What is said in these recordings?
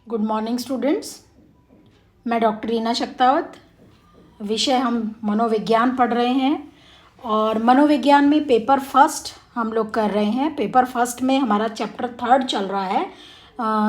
Good morning students. मैं doctor Reena Shaktawat. विषय हम मनोविज्ञान पढ़ रहे हैं और मनोविज्ञान में पेपर फर्स्ट हम लोग कर रहे हैं। पेपर फर्स्ट में हमारा चैप्टर थर्ड चल रहा है।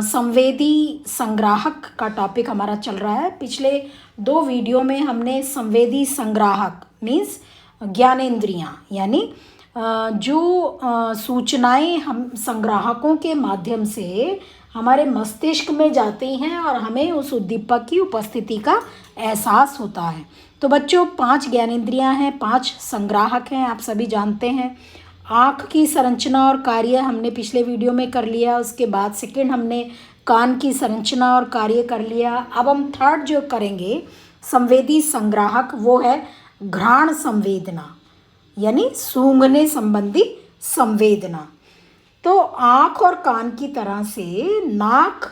संवेदी संग्राहक का टॉपिक हमारा चल रहा है। पिछले दो वीडियो में हमने संवेदी संग्राहक मीन्स ज्ञानेंद्रियाँ यानी जो सूचनाएं हम संग्राहकों के माध्यम से हमारे मस्तिष्क में जाती हैं और हमें उस उद्दीपक की उपस्थिति का एहसास होता है। तो बच्चों 5 ज्ञानेंद्रियां हैं, 5 संग्राहक हैं, आप सभी जानते हैं। आँख की संरचना और कार्य हमने पिछले वीडियो में कर लिया। उसके बाद सेकंड हमने कान की संरचना और कार्य कर लिया। अब हम थर्ड जो करेंगे संवेदी संग्राहक, वो है घ्राण संवेदना यानी सूंघने संबंधी संवेदना। तो आँख और कान की तरह से नाक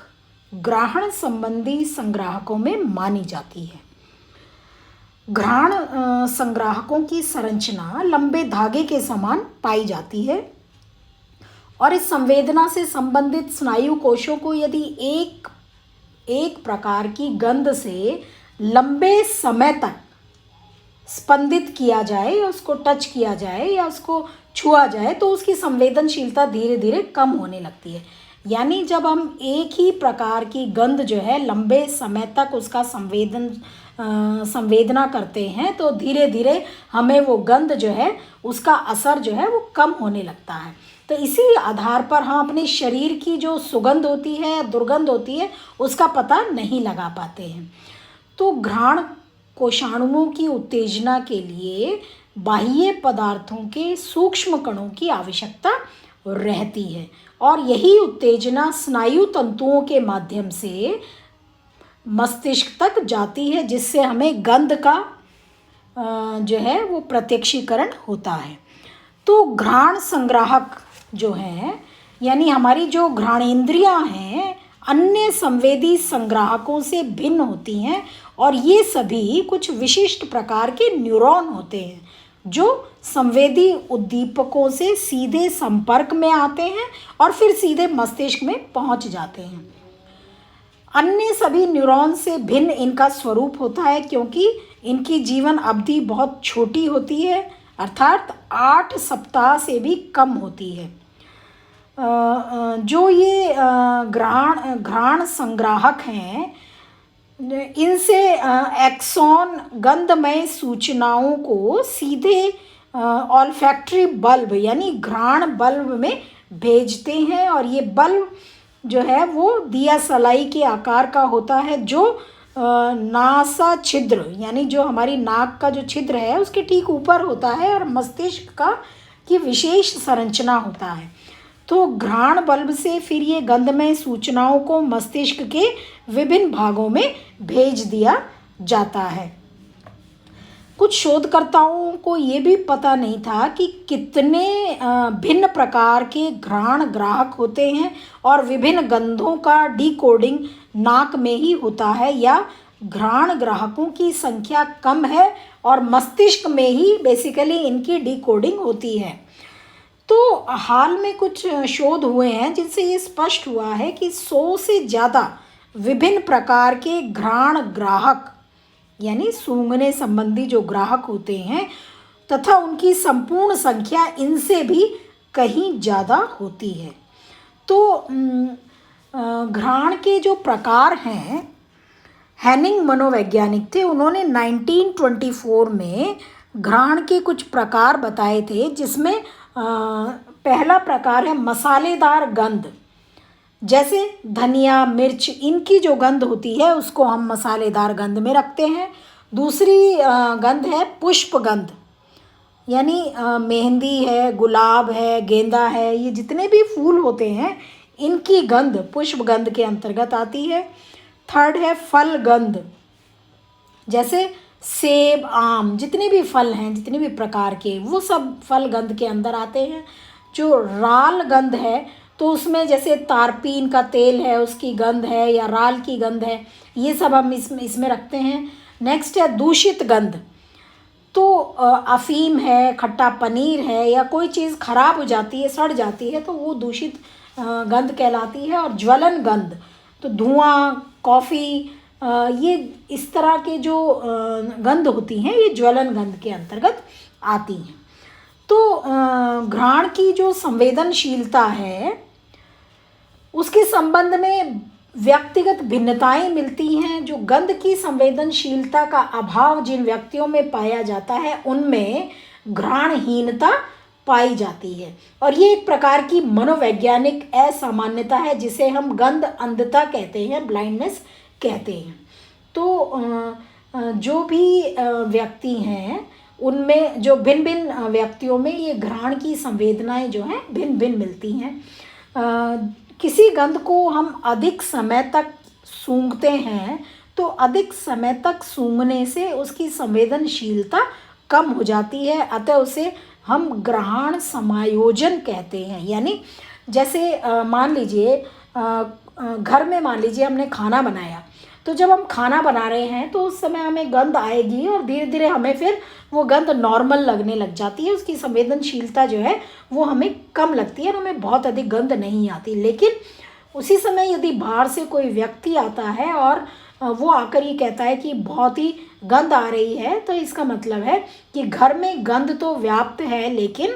ग्रहण संबंधी संग्राहकों में मानी जाती है। घ्राण संग्राहकों की संरचना लंबे धागे के समान पाई जाती है और इस संवेदना से संबंधित स्नायु कोशों को यदि एक प्रकार की गंध से लंबे समय तक स्पंदित किया जाए या उसको टच किया जाए या उसको छुआ जाए तो उसकी संवेदनशीलता धीरे धीरे कम होने लगती है। यानी जब हम एक ही प्रकार की गंध जो है लंबे समय तक उसका संवेदना करते हैं तो धीरे धीरे हमें वो गंध जो है उसका असर जो है वो कम होने लगता है। तो इसी आधार पर हम अपने शरीर की जो सुगंध होती है या दुर्गंध होती है उसका पता नहीं लगा पाते हैं। तो घ्राण कोशाणुओं की उत्तेजना के लिए बाह्य पदार्थों के सूक्ष्म कणों की आवश्यकता रहती है और यही उत्तेजना स्नायु तंतुओं के माध्यम से मस्तिष्क तक जाती है जिससे हमें गंध का जो है वो प्रत्यक्षीकरण होता है। तो घ्राण संग्राहक जो है यानी हमारी जो घ्राणेंद्रियां हैं अन्य संवेदी संग्राहकों से भिन्न होती हैं और ये सभी कुछ विशिष्ट प्रकार के न्यूरॉन होते हैं जो संवेदी उद्दीपकों से सीधे संपर्क में आते हैं और फिर सीधे मस्तिष्क में पहुंच जाते हैं। अन्य सभी न्यूरॉन से भिन्न इनका स्वरूप होता है क्योंकि इनकी जीवन अवधि बहुत छोटी होती है अर्थात 8 सप्ताह से भी कम होती है। जो ये घ्राण संग्राहक हैं इनसे एक्सॉन गंधमय सूचनाओं को सीधे ऑल्फैक्टरी बल्ब यानी घ्राण बल्ब में भेजते हैं और ये बल्ब जो है वो दिया सलाई के आकार का होता है जो नासा छिद्र यानी जो हमारी नाक का जो छिद्र है उसके ठीक ऊपर होता है और मस्तिष्क का की विशेष संरचना होता है। तो घ्राण बल्ब से फिर ये गंधमय सूचनाओं को मस्तिष्क के विभिन्न भागों में भेज दिया जाता है। कुछ शोधकर्ताओं को ये भी पता नहीं था कि कितने भिन्न प्रकार के घ्राण ग्राहक होते हैं और विभिन्न गंधों का डिकोडिंग नाक में ही होता है या घ्राण ग्राहकों की संख्या कम है और मस्तिष्क में ही बेसिकली इनकी डिकोडिंग होती है। तो हाल में कुछ शोध हुए हैं जिनसे ये स्पष्ट हुआ है कि 100 से ज़्यादा विभिन्न प्रकार के घ्राण ग्राहक यानी सूंघने संबंधी जो ग्राहक होते हैं तथा उनकी संपूर्ण संख्या इनसे भी कहीं ज़्यादा होती है। तो घ्राण के जो प्रकार हैं हैनिंग मनोवैज्ञानिक थे, उन्होंने 1924 में घ्राण के कुछ प्रकार बताए थे जिसमें पहला प्रकार है मसालेदार गंध। जैसे धनिया मिर्च इनकी जो गंध होती है उसको हम मसालेदार गंध में रखते हैं। दूसरी गंध है पुष्प गंध यानी मेहंदी है, गुलाब है, गेंदा है, ये जितने भी फूल होते हैं इनकी गंध पुष्प गंध के अंतर्गत आती है। थर्ड है फल गंध, जैसे सेब आम जितने भी फल हैं जितने भी प्रकार के वो सब फल गंध के अंदर आते हैं। जो राल गंध है तो उसमें जैसे तारपीन का तेल है उसकी गंध है या राल की गंध है, ये सब हम इसमें रखते हैं। नेक्स्ट है दूषित गंध, तो अफीम है, खट्टा पनीर है या कोई चीज़ खराब हो जाती है सड़ जाती है तो वो दूषित गंध कहलाती है। और ज्वलन गंध, तो धुआं, कॉफ़ी, ये इस तरह के जो गंध होती हैं ये ज्वलन गंध के अंतर्गत आती हैं। तो घ्राण की जो संवेदनशीलता है उसके संबंध में व्यक्तिगत भिन्नताएं मिलती हैं। जो गंध की संवेदनशीलता का अभाव जिन व्यक्तियों में पाया जाता है उनमें घ्राणहीनता पाई जाती है, और ये एक प्रकार की मनोवैज्ञानिक असामान्यता है जिसे हम गंध अंधता कहते हैं, ब्लाइंडनेस कहते हैं। तो जो भी व्यक्ति हैं उनमें जो भिन्न भिन्न व्यक्तियों में ये घ्राण की संवेदनाएं जो हैं भिन्न भिन्न मिलती हैं। किसी गंध को हम अधिक समय तक सूंघते हैं तो अधिक समय तक सूंघने से उसकी संवेदनशीलता कम हो जाती है, अतः उसे हम ग्रहण समायोजन कहते हैं। यानी जैसे मान लीजिए घर में मान लीजिए हमने खाना बनाया, तो जब हम खाना बना रहे हैं तो उस समय हमें गंध आएगी और धीरे धीरे हमें फिर वो गंध नॉर्मल लगने लग जाती है, उसकी संवेदनशीलता जो है वो हमें कम लगती है और हमें बहुत अधिक गंध नहीं आती। लेकिन उसी समय यदि बाहर से कोई व्यक्ति आता है और वो आकर ये कहता है कि बहुत ही गंध आ रही है, तो इसका मतलब है कि घर में गंध तो व्याप्त है, लेकिन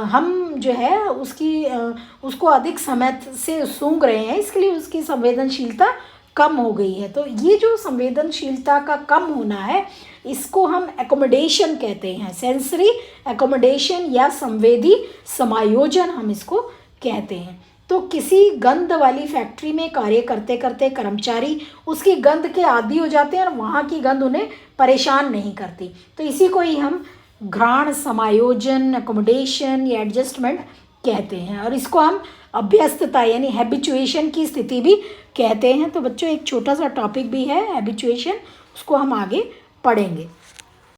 हम जो है उसको अधिक समय से सूंघ रहे हैं, इसके लिए उसकी संवेदनशीलता कम हो गई है। तो ये जो संवेदनशीलता का कम होना है इसको हम एकोमोडेशन कहते हैं, सेंसरी एकोमोडेशन या संवेदी समायोजन हम इसको कहते हैं। तो किसी गंध वाली फैक्ट्री में कार्य करते करते कर्मचारी उसकी गंध के आदी हो जाते हैं और वहाँ की गंध उन्हें परेशान नहीं करती, तो इसी को ही हम घ्राण समायोजन, एकोमोडेशन या एडजस्टमेंट कहते हैं, और इसको हम अभ्यस्तता यानी हैबिचुएशन की स्थिति भी कहते हैं। तो बच्चों एक छोटा सा टॉपिक भी है हैबिचुएशन, उसको हम आगे पढ़ेंगे।